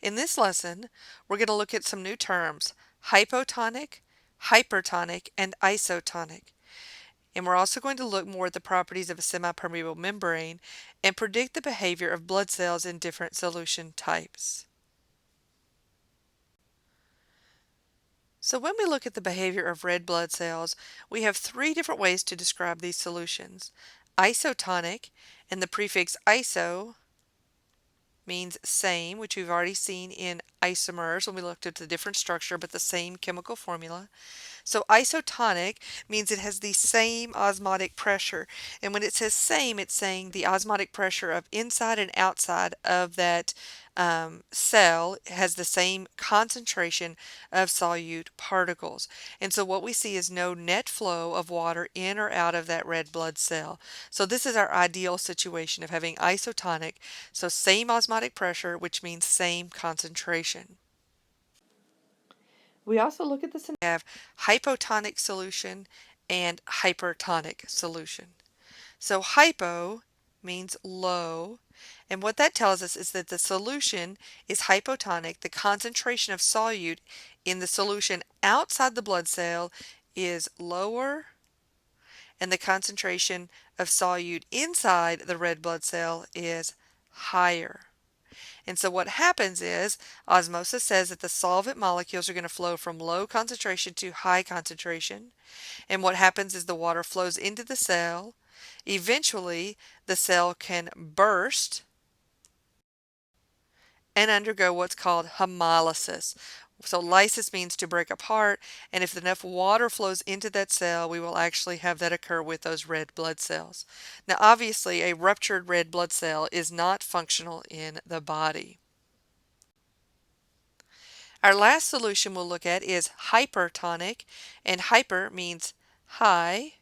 In this lesson, we're going to look at some new terms: hypotonic, hypertonic, and isotonic. And we're also going to look more at the properties of a semipermeable membrane and predict the behavior of blood cells in different solution types. So when we look at the behavior of red blood cells, we have three different ways to describe these solutions. Isotonic, and the prefix iso means same, which we've already seen in isomers when we looked at the different structure but the same chemical formula. So isotonic means it has the same osmotic pressure. And when it says same, it's saying the osmotic pressure of inside and outside of that cell has the same concentration of solute particles. And so what we see is no net flow of water in or out of that red blood cell. So this is our ideal situation of having isotonic, so same osmotic pressure, which means same concentration. We also look at this and have hypotonic solution and hypertonic solution. So hypo means low, and what that tells us is that the solution is hypotonic. The concentration of solute in the solution outside the blood cell is lower, and the concentration of solute inside the red blood cell is higher. And so what happens is osmosis says that the solvent molecules are going to flow from low concentration to high concentration. And what happens is the water flows into the cell. Eventually, the cell can burst and undergo what's called hemolysis. So lysis means to break apart, and if enough water flows into that cell, we will actually have that occur with those red blood cells. Now, obviously, a ruptured red blood cell is not functional in the body. Our last solution we'll look at is hypertonic, and hyper means high.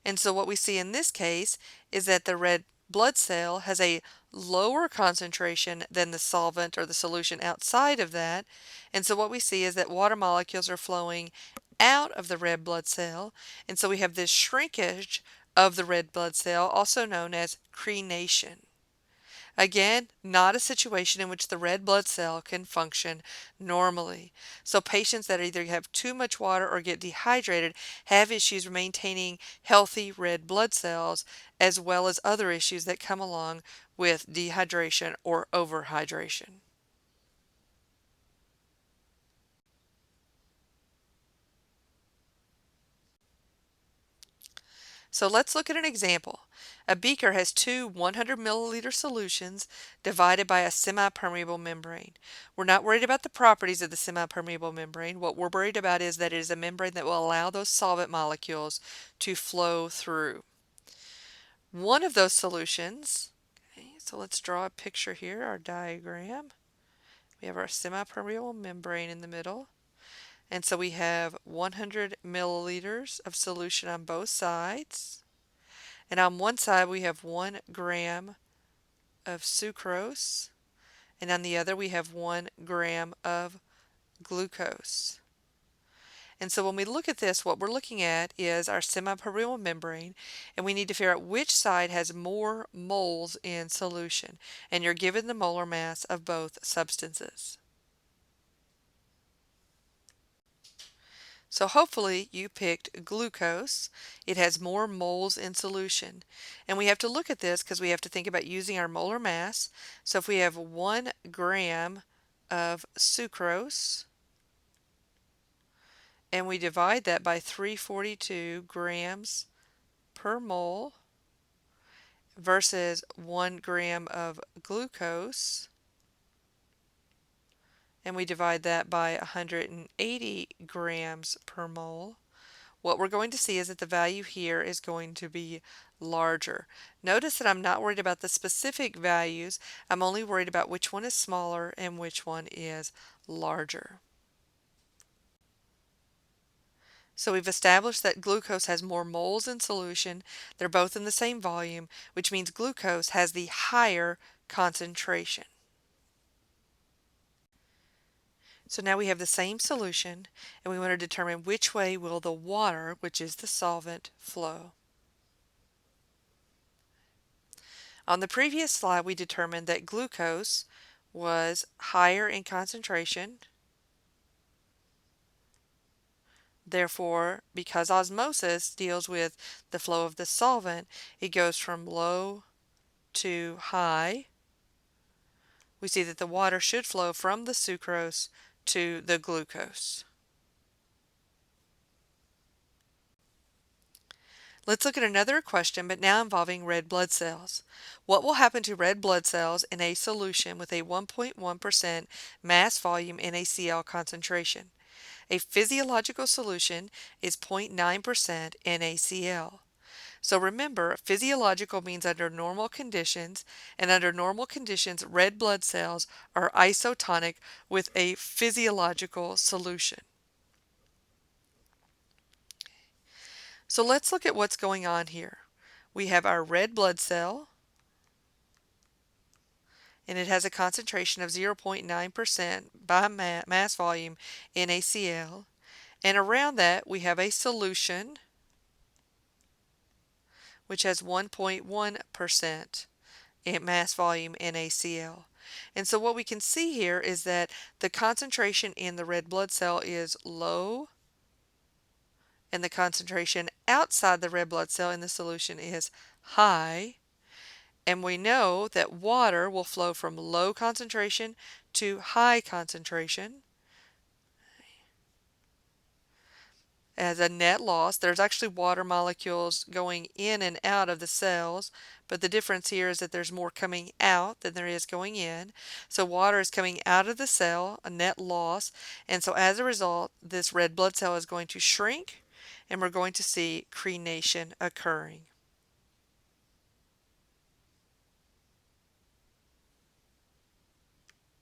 And so what we see in this case is that the red blood cell has a lower concentration than the solvent or the solution outside of that. And so what we see is that water molecules are flowing out of the red blood cell. And so we have this shrinkage of the red blood cell, also known as crenation. Again, not a situation in which the red blood cell can function normally. So patients that either have too much water or get dehydrated have issues maintaining healthy red blood cells, as well as other issues that come along with dehydration or overhydration. So let's look at an example. A beaker has two 100 milliliter solutions divided by a semi-permeable membrane. We're not worried about the properties of the semi-permeable membrane. What we're worried about is that it is a membrane that will allow those solvent molecules to flow through. One of those solutions, okay, so let's draw a picture here, our diagram. We have our semi-permeable membrane in the middle. And so we have 100 milliliters of solution on both sides. And on one side we have 1 gram of sucrose, and on the other we have 1 gram of glucose. And so when we look at this, what we're looking at is our semipermeable membrane, and we need to figure out which side has more moles in solution. And you're given the molar mass of both substances. So hopefully you picked glucose. It has more moles in solution. And we have to look at this because we have to think about using our molar mass. So if we have 1 gram of sucrose and we divide that by 342 grams per mole versus 1 gram of glucose, and we divide that by 180 grams per mole, what we're going to see is that the value here is going to be larger. Notice that I'm not worried about the specific values. I'm only worried about which one is smaller and which one is larger. So we've established that glucose has more moles in solution. They're both in the same volume, which means glucose has the higher concentration. So now we have the same solution, and we want to determine which way will the water, which is the solvent, flow. On the previous slide, we determined that glucose was higher in concentration. Therefore, because osmosis deals with the flow of the solvent, it goes from low to high. We see that the water should flow from the sucrose to the glucose. Let's look at another question, but now involving red blood cells. What will happen to red blood cells in a solution with a 1.1% mass volume NaCl concentration? A physiological solution is 0.9% NaCl. So remember, physiological means under normal conditions, and under normal conditions, red blood cells are isotonic with a physiological solution. So let's look at what's going on here. We have our red blood cell, and it has a concentration of 0.9% by mass volume NaCl. And around that, we have a solution which has 1.1% in mass volume NaCl. And so what we can see here is that the concentration in the red blood cell is low, and the concentration outside the red blood cell in the solution is high. And we know that water will flow from low concentration to high concentration as a net loss. There's actually water molecules going in and out of the cells, but the difference here is that there's more coming out than there is going in. So water is coming out of the cell, a net loss, and so as a result, this red blood cell is going to shrink, and we're going to see crenation occurring.